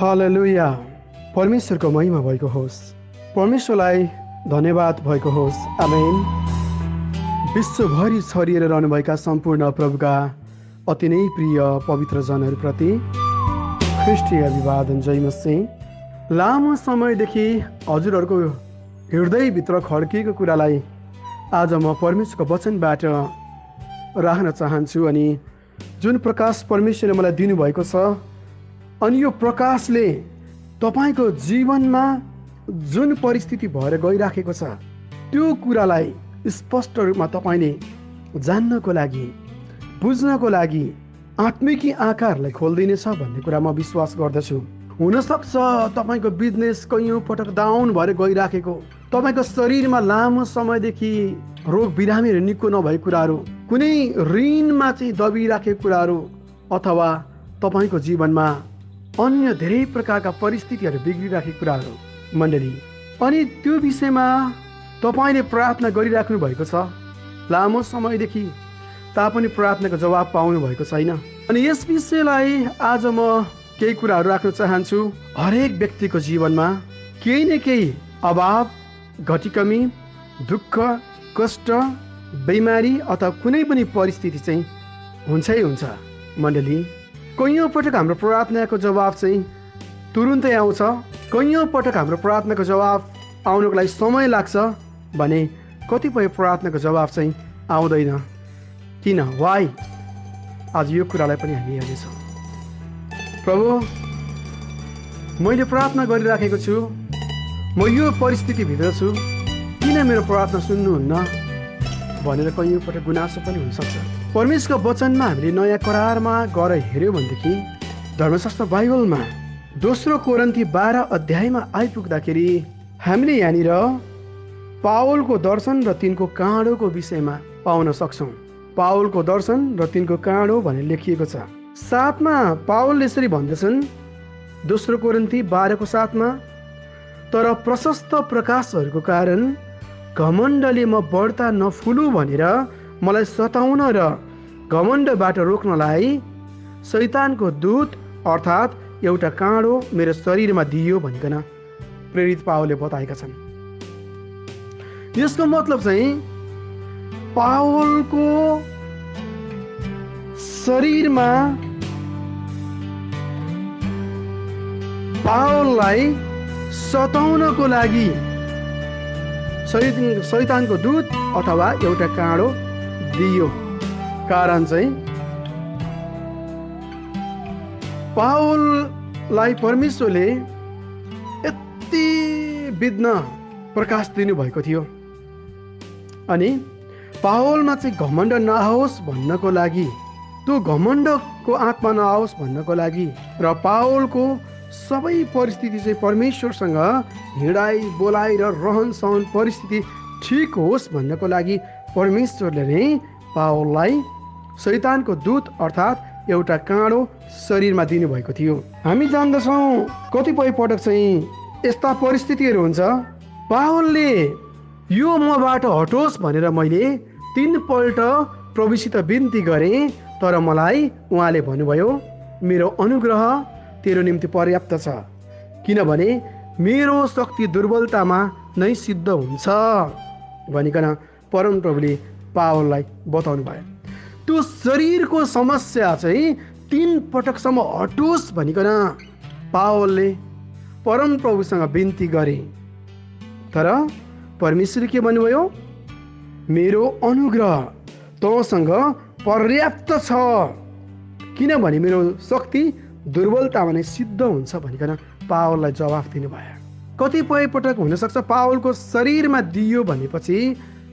हालेलुया। परमेश्वरको महिमा भएको होस्। परमेश्वरलाई धन्यवाद भएको होस्। आमेन। विश्वभरि छरिएर रहनुभएका सम्पूर्ण प्रभुका अति नै प्रिय पवित्र जनहरूप्रति ख्रिस्टीय अभिवादन। जय मसीह। लामो समयदेखि हजुरहरूको हृदयभित्र खड्किएको कुरालाई आज म परमेश्वरको वचनबाट राख्न चाहन्छु। अनि जुन प्रकाश परमेश्वरले मलाई दिनुभएको छ, अनि यो प्रकाशले तपाईँको जीवनमा जुन परिस्थिति भएर गइराखेको छ त्यो कुरालाई स्पष्ट रूपमा तपाईँले जान्नको लागि, बुझ्नको लागि आत्मिकी आँखाहरूलाई खोलिदिनेछ भन्ने कुरा म विश्वास गर्दछु। हुनसक्छ तपाईँको बिजनेस कैयौँ पटक डाउन भएर गइराखेको, तपाईँको शरीरमा लामो समयदेखि रोग बिरामीहरू निको नभएको कुराहरू, कुनै ऋणमा चाहिँ दबिराखेको कुराहरू, अथवा तपाईँको जीवनमा अन्य धेरै प्रकारका परिस्थितिहरू बिग्रिराखेको कुराहरू मण्डली, अनि त्यो विषयमा तपाईँले प्रार्थना गरिराख्नु भएको छ लामो समयदेखि, तापनि प्रार्थनाको जवाब पाउनु भएको छैन। अनि यस विषयलाई आज म केही कुराहरू राख्न चाहन्छु। हरेक व्यक्तिको जीवनमा केही न केही अभाव, घटीकमी, दुःख, कष्ट, बिमारी अथवा कुनै पनि परिस्थिति चाहिँ हुन्छै हुन्छ मण्डली। कैयौँ पटक हाम्रो प्रार्थनाको जवाब चाहिँ तुरुन्तै आउँछ, कैयौँ पटक हाम्रो प्रार्थनाको जवाब आउनको लागि समय लाग्छ भने कतिपय प्रार्थनाको जवाब चाहिँ आउँदैन। किन? वाइ? आज यो कुरालाई पनि हामी हेर्नेछौँ। प्रभु, मैले प्रार्थना गरिराखेको छु, म यो परिस्थितिभित्र छु, किन मेरो प्रार्थना सुन्नुहुन्न भनेर कैयौँ पटक गुनासो पनि हुनसक्छ। परमेश्वरको वचनमा हामीले नयाँ करारमा गएर हेऱ्यौँ भनेदेखि धर्मशास्त्र बाइबलमा 2 कोरिन्थी 12 अध्यायमा आइपुग्दाखेरि हामीले यहाँनिर पावलको दर्शन र तिनको काँडोको विषयमा पाउन सक्छौँ। पावलको दर्शन र तिनको काँडो भनेर लेखिएको छ। 7 मा पावलले यसरी भन्दछन्, 2 कोरिन्थी 12 को 7 मा, तर प्रशस्त प्रकाशहरूको कारण घमण्डले म बढ्ता नफुलु भनेर मलाई सताउन र घमण्डबाट रोक्नलाई शैतानको दूत अर्थात् एउटा काँडो मेरो शरीरमा दियो भनिकन प्रेरित पावलले बताएका छन्। यसको मतलब चाहिँ पावलको शरीरमा पावललाई सताउनको लागि शैतानको दूत अथवा एउटा काँडो दियो। कारण चाहिँ पावललाई परमेश्वरले यति विघ्न प्रकाश दिनुभएको थियो, अनि पावलमा चाहिँ घमण्ड नआओस् भन्नको लागि, त्यो घमण्डको आत्मा नआओस् भन्नको लागि, र पावलको सबै परिस्थिति चाहिँ परमेश्वरसँग हिँडाइ बोलाइ र रहन सहन परिस्थिति ठिक होस् भन्नको लागि परमेश्वरले नै पावललाई शैतानको दूत अर्थात् एउटा काँडो शरीरमा दिनुभएको थियो। हामी जान्दछौँ कतिपय पटक चाहिँ यस्ता परिस्थितिहरू हुन्छ, पावलले यो मबाट हटोस् भनेर मैले 3 पल्ट प्रभुसित बिन्ती गरेँ, तर मलाई उहाँले भन्नुभयो, मेरो अनुग्रह तेरो निम्ति पर्याप्त छ, किनभने मेरो शक्ति दुर्बलतामा नै सिद्ध हुन्छ भनिकन परमप्रभुले पावललाई बताउनु भयो। त्यो शरीरको समस्या चाहिँ 3 पटकसम्म हटोस् भनिकन पावलले परमप्रभुसँग बिन्ती गरे, तर परमेश्वरले के भन्नुभयो, मेरो अनुग्रह तँसँग पर्याप्त छ, किनभने मेरो शक्ति दुर्बलतामा नै सिद्ध हुन्छ भनिकन पावललाई जवाफ दिनुभयो। कतिपय पटक हुनसक्छ पावलको शरीरमा दियो भनेपछि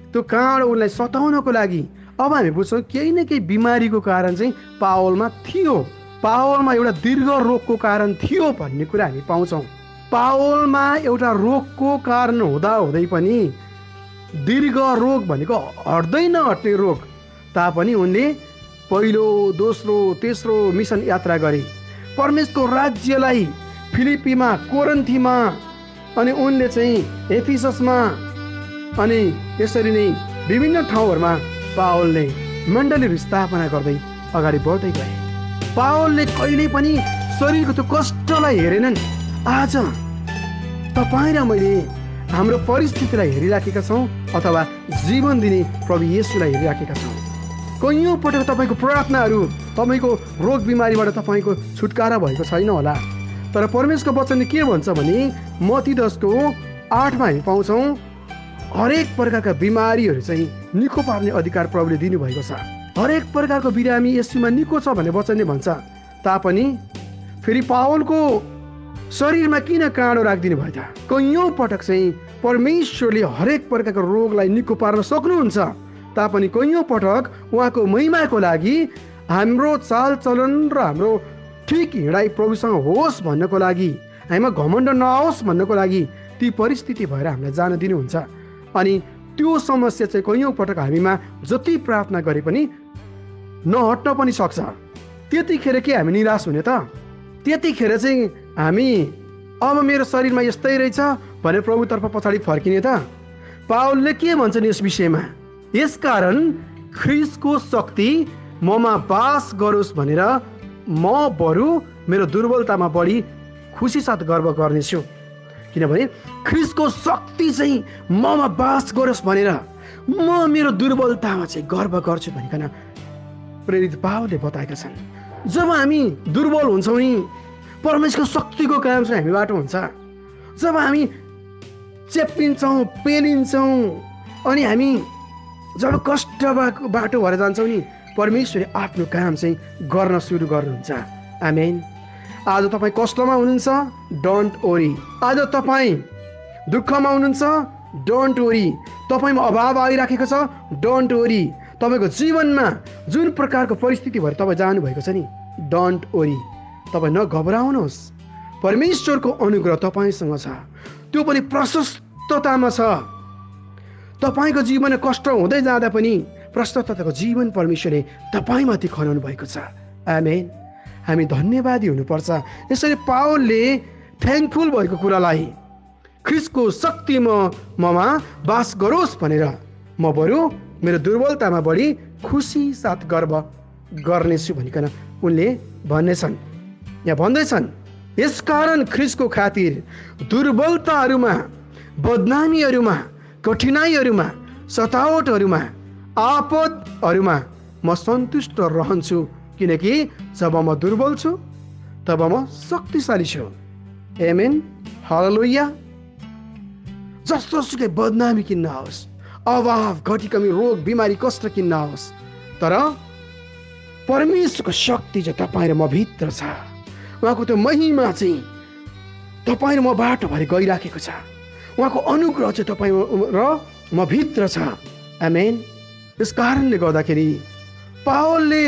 त्यो काँडो उनलाई सताउनको लागि, अब हामी बुझ्छौँ केही न केही बिमारीको कारण चाहिँ पावलमा थियो, पावलमा एउटा दीर्घ रोगको कारण थियो भन्ने कुरा हामी पाउँछौँ। पावलमा एउटा रोगको कारण हुँदा हुँदै पनि, दीर्घ रोग भनेको हट्दै नहट्ने रोग, तापनि उनले पहिलो, दोस्रो, तेस्रो मिसन यात्रा गरे, परमेश्वरको राज्यलाई फिलिपीमा, कोरिन्थीमा, अनि उनले चाहिँ एफिससमा, अनि यसरी नै विभिन्न ठाउँहरूमा पावलले मण्डलीहरू स्थापना गर्दै अगाडि बढ्दै गए। पावलले कहिले पनि शरीरको त्यो कष्टलाई हेरेनन्। आज तपाईँ र मैले हाम्रो परिस्थितिलाई हेरिराखेका छौँ अथवा जीवन दिने प्रभु येशूलाई हेरिराखेका छौँ। कैयौँ पटक तपाईँको प्रार्थनाहरू, तपाईँको रोग बिमारीबाट तपाईँको छुटकारा भएको छैन होला, तर परमेश्वरको वचनले के भन्छ भने मत्ती 10:8 हामी पाउँछौँ हरेक प्रकारका बिमारीहरू चाहिँ निको पार्ने अधिकार प्रभुले दिनुभएको छ। हरेक प्रकारको बिरामी येशूमा निको छ भन्ने वचनले भन्छ तापनि फेरि पावलको शरीरमा किन काँडो राखिदिनु भयो त? कैयौँ पटक चाहिँ परमेश्वरले हरेक प्रकारको रोगलाई निको पार्न सक्नुहुन्छ, तापनि कैयौँ पटक उहाँको महिमाको लागि हाम्रो चालचलन र हाम्रो ठिक हिँडाइ प्रभुसँग होस् भन्नको लागि, हामीमा घमण्ड नहोस् भन्नको लागि ती परिस्थिति भएर हामीलाई जान दिनुहुन्छ। अनि त्यो समस्या चाहिँ कैयौँ पटक हामीमा जति प्रार्थना गरे पनि नहट्न पनि सक्छ। त्यतिखेर के हामी निराश हुने त? त्यतिखेर चाहिँ हामी अब मेरो शरीरमा यस्तै रहेछ भनेर प्रभुतर्फ पछाडि फर्किने त? पावलले के भन्छन् यस विषयमा? यसकारण ख्रीष्टको शक्ति ममा वास गरोस् भनेर म बरु मेरो दुर्बलतामा बढी खुसी साथ गर्व गर्नेछु। किनभने ख्रीष्टको शक्ति चाहिँ ममा वास गरोस् भनेर म मेरो दुर्बलतामा चाहिँ गर्व गर्छु भनिकन प्रेरित पावलले बताएका छन्। जब हामी दुर्बल हुन्छौँ नि परमेश्वरको शक्तिको काम चाहिँ हामीबाट हुन्छ। जब हामी चेप्पिन्छौँ, पेलिन्छौँ अनि हामी जब कष्ट बाटो भएर जान्छौँ नि परमेश्वरले आफ्नो काम चाहिँ गर्न सुरु गर्नुहुन्छ। आमेन। आज तपाईँ कष्टमा हुनुहुन्छ, डोन्ट वरी। आज तपाईँ दुःखमा हुनुहुन्छ, डोन्ट वरी। तपाईँमा अभाव आइराखेको छ, डोन्ट वरी। तपाईँको जीवनमा जुन प्रकारको परिस्थिति भएर तपाईँ जानुभएको छ नि, डोन्ट वरी। तपाईँ नघबराउनुहोस्। परमेश्वरको अनुग्रह तपाईँसँग छ, त्यो पनि प्रशस्ततामा छ। तपाईँको जीवनमा कष्ट हुँदै जाँदा पनि प्रशस्तताको जीवन परमेश्वरले तपाईँमाथि खनाउनु भएको छ। आमेन। हामी धन्यवादी हुनुपर्छ। यसरी पावलले थ्याङ्कफुल भएको कुरालाई ख्रीष्टको शक्ति ममा वास गरोस् भनेर म बरु मेरो दुर्बलतामा बढी खुसी साथ गर्व गर्नेछु भनिकन उनले भन्नेछन्। यहाँ भन्दैछन् यसकारण ख्रीष्टको खातिर दुर्बलताहरूमा, बदनामीहरूमा, कठिनाइहरूमा, सतावटहरूमा, आपदहरूमा म सन्तुष्ट रहन्छु, किनकि जब म दुर्बल छु तब म शक्तिशाली छु। आमेन। हालेलुया। जस्तोसुकै बदनामी किन नहोस्, अभाव, घटी-कमी, रोग, बिमारी, कष्ट किन नहोस्, तर परमेश्वरको शक्ति चाहिँ तपाईँ र म भित्र छ। उहाँको त्यो महिमा चाहिँ तपाईँ र मबाट भएर गइराखेको छ। उहाँको अनुग्रह चाहिँ तपाईँ र म भित्र छ। आमेन। यस कारणले गर्दाखेरि पावलले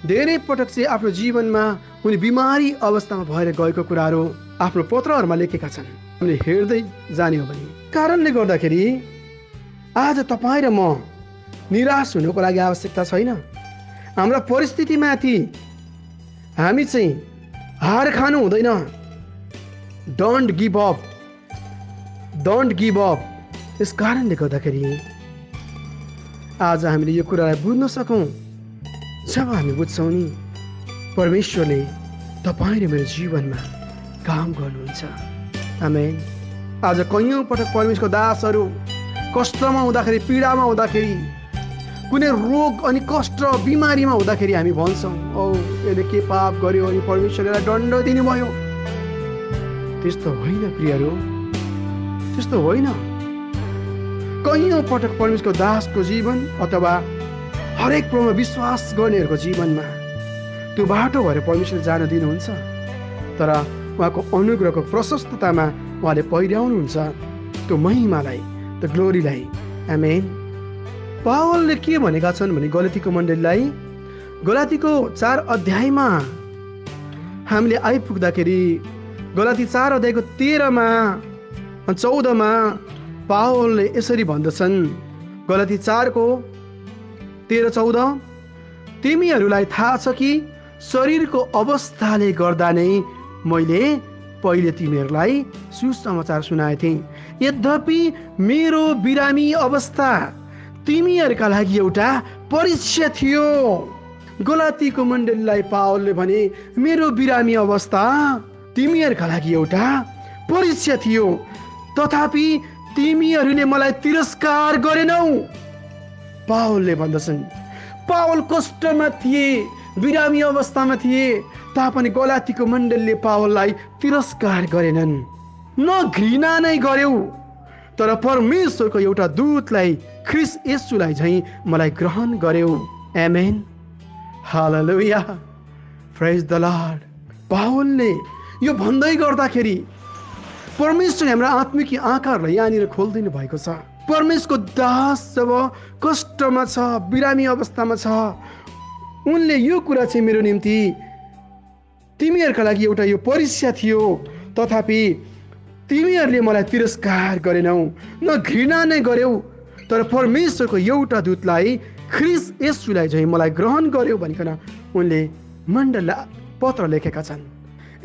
धेरै पटक चाहिँ आफ्नो जीवनमा उनी बिमारी अवस्थामा भएर गएको कुराहरू आफ्नो पत्रहरूमा लेखेका छन्। हामीले हेर्दै जाने हो भने कारणले गर्दाखेरि आज तपाईँ र म निराश हुनुको लागि आवश्यकता छैन। हाम्रा परिस्थितिमाथि हामी चाहिँ हार खानु हुँदैन। Don't give up, don't give up. यस कारणले गर्दाखेरि आज हामीले यो कुरालाई बुझ्न सकौँ। जब हामी बुझ्छौँ नि परमेश्वरले तपाईँ र मेरो जीवनमा काम गर्नुहुन्छ। आमेन। आज कैयौँ पटक परमेश्वरको दासहरू कष्टमा हुँदाखेरि, पीडामा हुँदाखेरि, कुनै रोग अनि कष्ट बिमारीमा हुँदाखेरि हामी भन्छौँ औ यसले के पाप गर्यो अनि परमेश्वरलाई दण्ड दिनुभयो। त्यस्तो होइन प्रियहरू, त्यस्तो होइन। कैयौँ पटक परमेश्वरको दासको जीवन अथवा हरेक प्रभुमा विश्वास गर्नेहरूको जीवनमा त्यो बाटो भएर परमेश्वरले जान दिनुहुन्छ, तर उहाँको अनुग्रहको प्रशस्ततामा उहाँले पहिर्याउनुहुन्छ त्यो महिमालाई, त्यो ग्लोरीलाई। आमेन। पावलले के भनेका छन् भने गलातीको मण्डलीलाई गलातीको 4 अध्यायमा हामीले आइपुग्दाखेरि गलाती 4 अध्यायको 13मा 14मा पावलले यसरी भन्दछन्। गलाती 4को 13-14 तिमीहरूलाई थाहा छ कि शरीरको अवस्थाले गर्दा नै मैले पहिले तिमीहरूलाई सुसमाचार सुनाएको थिएँ। यद्यपि मेरो बिरामी अवस्था तिमीहरूका लागि एउटा परीक्षा थियो। गलातीको मण्डलीलाई पावलले भने, मेरो बिरामी अवस्था तिमीहरूका लागि एउटा परीक्षा थियो, तथापि तिमीहरूले मलाई तिरस्कार गरेनौ। पावलले भन्दछन्, पावल कष्टमा थिए, बिरामी अवस्थामा थिए, तापनि गलातीको मण्डलीले पावललाई तिरस्कार गरेनन्। न घृणा नै गर्यौ, तर परमेश्वरको एउटा दूतलाई, ख्रिस येशूलाई झैं मलाई ग्रहण गर्यौ। आमेन, हालेलुया, प्रेज द लर्ड। पावलले यो भन्दै गर्दाखेरि परमेश्वरले हाम्रा आत्मिक आँखाहरूलाई यहाँनिर खोलिदिनु भएको छ। परमेश्वरको दास जब कष्टमा छ, बिरामी अवस्थामा छ, उनले यो कुरा चाहिँ मेरो निम्ति तिमीहरूका लागि एउटा यो परीक्षा थियो, तथापि तिमीहरूले मलाई तिरस्कार गरेनौ, न घृणा नै गर्यौ, तर परमेश्वरको एउटा दूतलाई, ख्रिस येशूलाई झैं मलाई ग्रहण गर्यो भनिकन उनले मण्डलीलाई पत्र लेखेका छन्।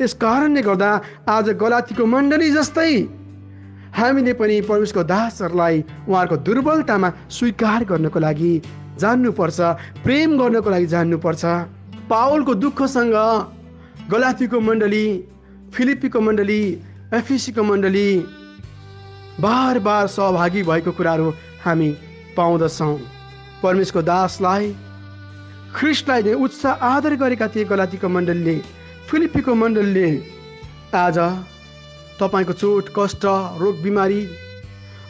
यस कारणले गर्दा आज गलातीको मण्डली जस्तै हामीले पनि परमेश्वरको दासहरूलाई उहाँहरूको दुर्बलतामा स्वीकार गर्नको लागि जान्नुपर्छ, प्रेम गर्नको लागि जान्नुपर्छ। पावलको दुःखसँग गलातीको मण्डली, फिलिप्पीको मण्डली, एफिसीको मण्डली बार बार सहभागी भएको कुराहरू हामी पाउँदछौँ। परमेश्वरको दासलाई, ख्रिस्टलाई नै उच्च आदर गरेका थिए गलातीको मण्डलीले, फिलिप्पीको मण्डलीले। आज तपाईँको चोट, कष्ट, रोग, बिमारी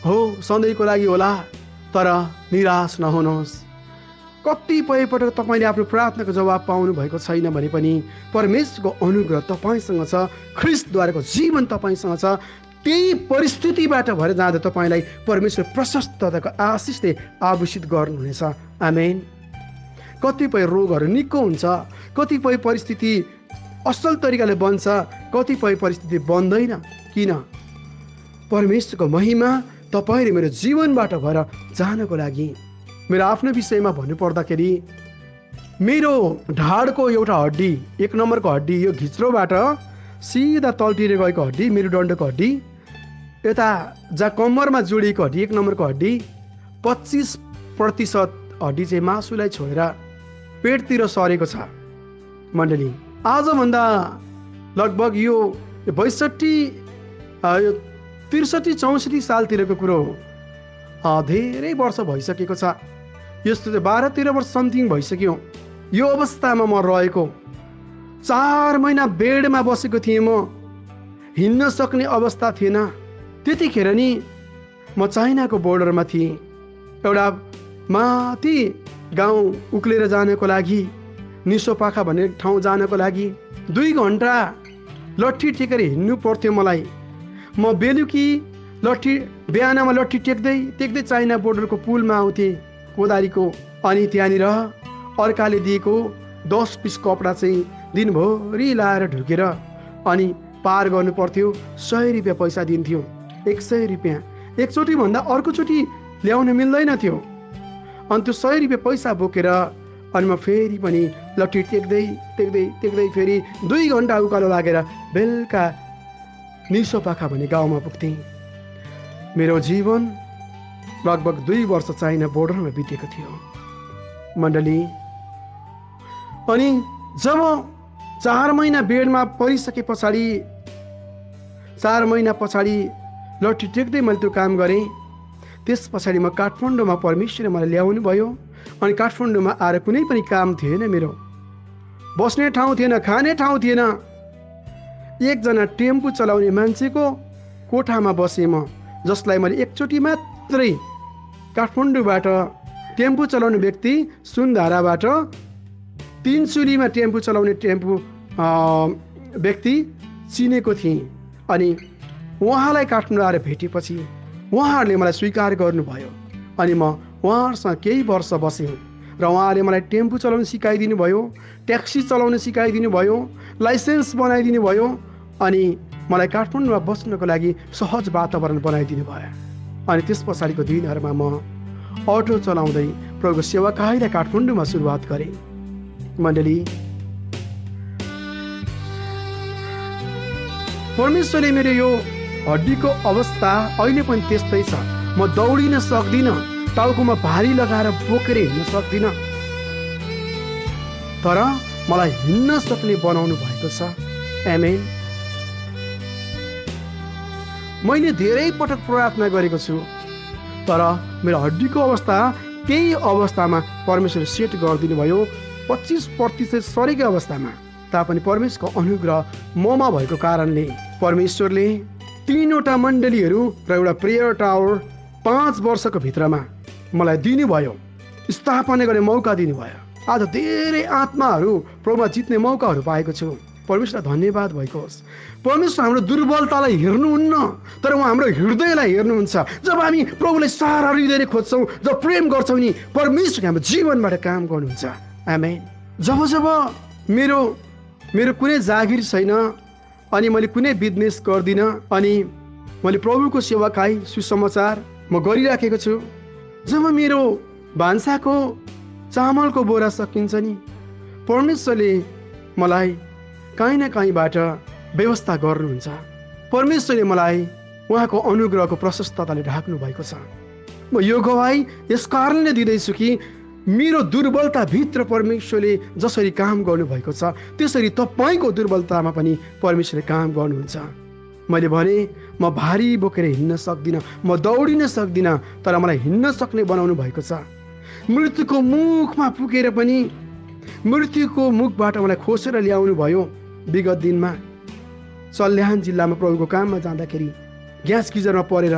हो, सधैँको लागि होला, तर निराश नहुनुहोस्। कतिपय पटक तपाईँले आफ्नो प्रार्थनाको जवाब पाउनु भएको छैन भने पनि परमेश्वरको अनुग्रह तपाईँसँग छ, ख्रिस्टद्वाराको जीवन तपाईँसँग छ। त्यही परिस्थितिबाट भएर जाँदा तपाईँलाई परमेश्वर प्रशस्तताको आशिषले आभूषित गर्नुहुनेछ। आमेन। कतिपय रोगहरू निको हुन्छ, कतिपय परिस्थिति असल तरिकाले बन्छ, कतिपय परिस्थिति बन्दैन। किन? परमेश्वरको महिमा तपाईँले मेरो जीवनबाट भएर जानको लागि। मेरो आफ्नो विषयमा भन्नुपर्दाखेरि मेरो ढाडको एउटा हड्डी, 1 नम्बरको हड्डी, यो घिच्रोबाट सिधा तल्टिएर गएको हड्डी, मेरो डन्डको हड्डी, यता जहाँ कम्मरमा जोडिएको हड्डी, 1 नम्बरको हड्डी, 25% हड्डी चाहिँ मासुलाई छोडेर पेटतिर सरेको छ। मण्डली, आजभन्दा लगभग यो 63-64 सालतिरको कुरो हो। धेरै वर्ष भइसकेको छ। यस्तो चाहिँ 12-13 वर्ष समथिङ भइसक्यो। यो अवस्थामा म रहेको, 4 महिना बेडमा बसेको थिएँ। म हिँड्न सक्ने अवस्था थिएन। त्यतिखेर नि म चाइनाको बोर्डरमा थिएँ। एउटा माथि गाउँ उक्लेर जानको लागि, निसोपाखा भन्ने ठाउँ जानको लागि 2 घन्टा लट्ठी टेकेर हिँड्नु पर्थ्यो मलाई। म बेलुकी बिहानमा लट्ठी टेक्दै चाइना बोर्डरको पुलमा आउँथेँ कोदारीको। अनि त्यहाँनिर अर्काले दिएको 10 पिस कपडा चाहिँ दिनभरि लाएर ढुकेर अनि पार गर्नु पर्थ्यो। 100 रुपियाँ पैसा दिन्थ्यो, 100 रुपियाँ। एकचोटि भन्दा अर्कोचोटि ल्याउन मिल्दैन थियो। अनि त्यो 100 रुपियाँ पैसा बोकेर अनि म फेरि पनि लट्ठी टेक्दै फेरि 2 घन्टा उकालो लागेर बेलुका निसोपाखा भन्ने गाउँमा पुग्थेँ। मेरो जीवन लगभग 2 वर्ष चाइना बोर्डरमा बितेको थियो। मण्डली, अनि जब 4 महिना बेडमा परिसके पछाडि, 4 महिना पछाडि लट्ठी टेक्दै मैले त्यो काम गरेँ। त्यस पछाडि म काठमाडौँमा परमेश्वरले मलाई ल्याउनु भयो। अनि काठमाडौँमा आएर कुनै पनि काम थिएन, मेरो बस्ने ठाउँ थिएन, खाने ठाउँ थिएन। एकजना टेम्पो चलाउने मान्छेको कोठामा बसेँ म, जसलाई मैले एकचोटि मात्रै काठमाडौँबाट टेम्पो चलाउने व्यक्ति सुनधाराबाट तिनचुलीमा टेम्पो चलाउने व्यक्ति चिनेको थिएँ। अनि उहाँलाई काठमाडौँ आएर भेटेपछि उहाँहरूले मलाई स्वीकार गर्नुभयो। अनि म उहाँहरूसँग केही वर्ष बसेँ र उहाँले मलाई टेम्पो चलाउन सिकाइदिनु भयो, ट्याक्सी चलाउन सिकाइदिनु भयो, लाइसेन्स बनाइदिनु भयो। अनि मलाई काठमाडौँमा बस्नको लागि सहज वातावरण बनाइदिनु भयो। अनि त्यस पछाडिको दिनहरूमा म अटो चलाउँदै प्रभुको सेवाकार्य काठमाडौँमा सुरुवात गरेँ। मण्डली, परमेश्वरले मेरो यो हड्डीको अवस्था अहिले पनि त्यस्तै छ। म दौडिन सक्दिनँ, टाउकोमा भारी लगाएर बोकेर हिँड्न सक्दिनँ। तर मलाई हिँड्न सक्ने बनाउनु भएको छ। आमेन। मैले धेरै पटक प्रार्थना गरेको छु, तर मेरो हड्डीको अवस्था केही अवस्थामा परमेश्वरले सेट गरिदिनु भयो। 25% सरेको अवस्थामा तापनि परमेश्वरको अनुग्रह ममा भएको कारणले परमेश्वरले 3वटा मण्डलीहरू र एउटा प्रेयर टावर 5 वर्षको भित्रमा मलाई दिनुभयो, स्थापना गर्ने मौका दिनुभयो। आज धेरै आत्माहरू प्रभुमा जित्ने मौकाहरू पाएको छु। परमेश्वरलाई धन्यवाद भएको होस्। परमेश्वर हाम्रो दुर्बलतालाई हेर्नुहुन्न, तर उहाँ हाम्रो हृदयलाई हेर्नुहुन्छ। जब हामी प्रभुलाई सारा हृदयले खोज्छौँ, जब प्रेम गर्छौँ नि, परमेश्वरले हाम्रो जीवनबाट काम गर्नुहुन्छ। आमेन। जब मेरो कुनै जागिर छैन अनि मैले कुनै बिजनेस गर्दिनँ अनि मैले प्रभुको सेवाकाई सुसमाचार म गरिराखेको छु, जब मेरो भान्साको चामलको बोरा सकिन्छ नि, परमेश्वरले मलाई काहीँ न काहीँबाट व्यवस्था गर्नुहुन्छ। परमेश्वरले मलाई उहाँको अनुग्रहको प्रशस्तताले ढाक्नु भएको छ। म यो गवाई यस कारणले दिँदैछु कि मेरो दुर्बलताभित्र परमेश्वरले जसरी काम गर्नुभएको छ, त्यसरी तपाईँको दुर्बलतामा पनि परमेश्वरले काम गर्नुहुन्छ। मैले भने म भारी बोकेर हिँड्न सक्दिनँ, म दौडिन सक्दिनँ, तर मलाई हिँड्न सक्ने बनाउनु भएको छ। मृत्युको मुखमा पुगेर पनि मृत्युको मुखबाट मलाई खोसेर ल्याउनु भयो। विगत दिनमा सल्यान जिल्लामा प्रभुको काममा जाँदाखेरि ग्यास गिजरमा परेर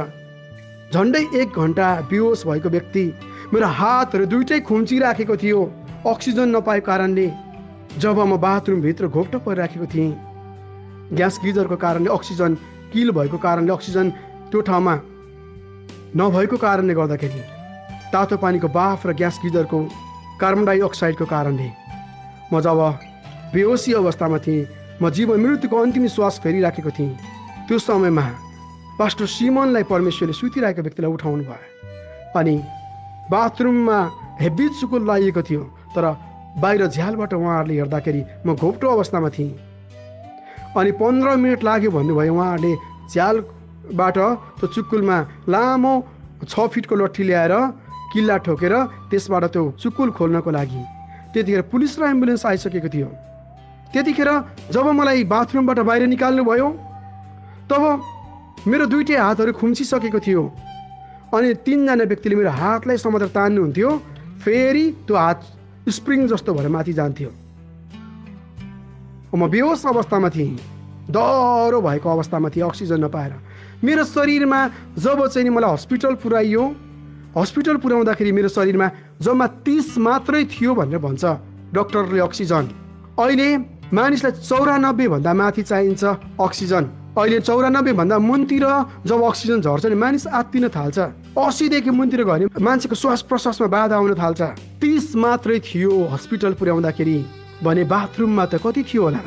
झन्डै 1 घन्टा बेहोस भएको व्यक्ति, मेरो हातहरू दुइटै खुम्चिराखेको थियो अक्सिजन नपाएको कारणले। जब म बाथरुमभित्र घोप्टो परिराखेको थिएँ, ग्यास गिजरको कारणले अक्सिजन किल भएको कारणले, अक्सिजन त्यो ठाउँमा नभएको कारणले गर्दाखेरि, तातो पानीको बाफ र ग्यास गिजरको कार्बन डाइअक्साइडको कारणले म जब बेहोसी अवस्थामा थिएँ, म जीवन मृत्युको अन्तिम श्वास फेरिराखेको थिएँ। त्यो समयमा पास्टर सिमनलाई परमेश्वरले सुतिरहेको व्यक्तिलाई उठाउनु भयो अनि बाथरुममा हेभी चुकुल लागेको थियो, तर बाहिर झ्यालबाट उहाँहरूले हेर्दाखेरि म घोप्टो अवस्थामा थिएँ। अनि 15 मिनट लाग्यो भन्नुभयो। उहाँहरूले झ्यालबाट त्यो चुकुलमा लामो 6 फिटको लट्ठी ल्याएर किल्ला ठोकेर त्यसबाट त्यो चुकुल खोल्नको लागि त्यतिखेर पुलिस र एम्बुलेन्स आइसकेको थियो। त्यतिखेर जब मलाई बाथरुमबाट बाहिर निकाल्नु भयो, तब मेरो दुइटै हातहरू खुम्चिसकेको थियो अनि 3 जना व्यक्तिले मेरो हातलाई समातेर तान्नुहुन्थ्यो। फेरि त्यो हात स्प्रिङ जस्तो भएर माथि जान्थ्यो। म बेहोस अवस्थामा थिएँ, डह्रो भएको अवस्थामा थिएँ, अक्सिजन नपाएर। मेरो शरीरमा जब चाहिँ मलाई हस्पिटल पुर्याइयो, हस्पिटल पुर्याउँदाखेरि मेरो शरीरमा जम्मा 30 मात्रै थियो भनेर भन्छ डक्टरले अक्सिजन। अहिले मानिसलाई 94 भन्दा माथि चाहिन्छ अक्सिजन। अहिले 94 भन्दा मुनतिर जब अक्सिजन झर्छ नि मानिस आत्तिन थाल्छ। 80 देखि मुनतिर गयो भने मान्छेको श्वास प्रश्वासमा बाधा आउन थाल्छ। 30 मात्रै थियो हस्पिटल पुर्याउँदाखेरि भने बाथरुममा त कति थियो होला,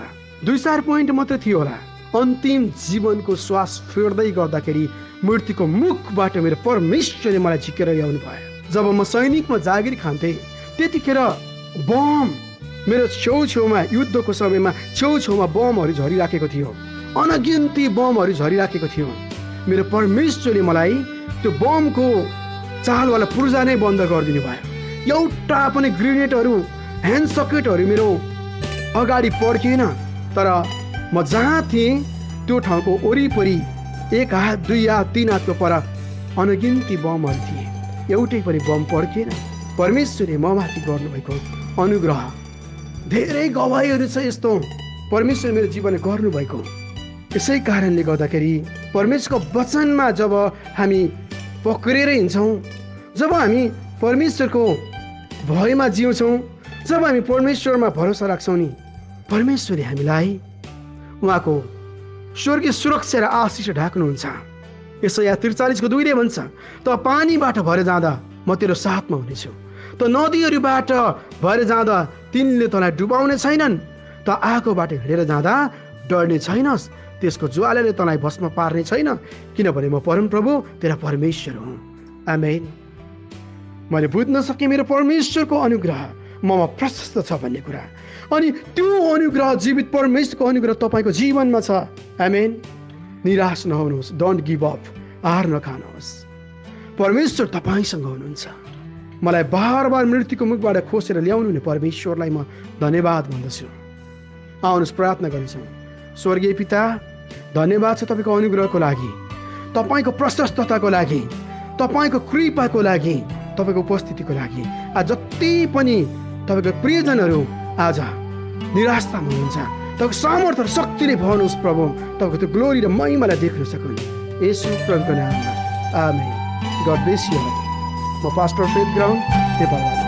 2-4 पोइन्ट मात्रै थियो होला। अन्तिम जीवनको श्वास फेर्दै गर्दाखेरि मृत्युको मुखबाट मेरो परमेश्वरले मलाई झिकेर ल्याउनु भयो। जब म सैनिकमा जागिर खान्थेँ त्यतिखेर बम मेरो छेउछेउमा, युद्धको समयमा छेउछेउमा बमहरू झरिराखेको थियो, अनगिन्ती बमहरू झरिराखेको थियो। मेरो परमेश्वरले मलाई त्यो बमको चालवाला पूर्जा नै बन्द गरिदिनु भयो। एउटा पनि ग्रेनेडहरू, ह्यान्ड सकेटहरू मेरो अगाडि पड्किएन, तर म जहाँ थिएँ त्यो ठाउँको वरिपरि 1 हात, 2 हात, 3 हातको पर अनगिन्ती बमहरू थिए, एउटै पनि बम पड्किएन। परमेश्वरले ममाथि गर्नुभएको अनुग्रह धेरै गवाईहरू छ यस्तो परमेश्वरले मेरो जीवनमा गर्नुभएको। यसै कारणले गर्दाखेरि परमेश्वरको वचनमा जब हामी पक्रेर हिँड्छौँ, जब हामी परमेश्वरको भयमा जिउँछौँ, जब हामी परमेश्वरमा भरोसा राख्छौँ नि, परमेश्वरले हामीलाई उहाँको स्वर्गीय सुरक्षा र आशिष ढाक्नुहुन्छ। यसैया 43:2 भन्छ, त पानीबाट भएर जाँदा म तेरो साथमा हुनेछु, त नदीहरूबाट भएर जाँदा तिनले तँलाई डुबाउने छैनन्, त आगोबाट हिँडेर जाँदा डर्ने छैनस्, त्यसको ज्वालाले तँलाई भस्म पार्ने छैन, किनभने म परमप्रभु तेरा परमेश्वर हुँ। आमेन। मैले बुझ्न सकेँ मेरो परमेश्वरको अनुग्रह ममा प्रशस्त छ भन्ने कुरा, अनि त्यो अनुग्रह, जीवित परमेश्वरको अनुग्रह तपाईँको जीवनमा छ। आमेन। निराश नहुनुहोस्, डोन्ट गिभ अप, हार नखानुहोस्। परमेश्वर तपाईँसँग हुनुहुन्छ। मलाई बार बार मृत्युको मुखबाट खोसेर ल्याउनु हुने परमेश्वरलाई म धन्यवाद भन्दछु। आउनुहोस् प्रार्थना गर्छौँ। स्वर्गीय पिता, धन्यवाद छ तपाईँको अनुग्रहको लागि, तपाईँको प्रशस्तताको लागि, तपाईँको कृपाको लागि, तपाईँको उपस्थितिको लागि। आज जति पनि तपाईँको प्रियजनहरू आज निराशतामा हुनुहुन्छ, तपाईँको सामर्थ्य र शक्तिले भर्नुहोस् प्रभु, तपाईँको त्यो ग्लोरी र महिमालाई देख्न सकुन् येशू प्रभुको नाममा। आमेन। God bless you. म पास्टर फेथ ग्राउन्ड नेपालबाट।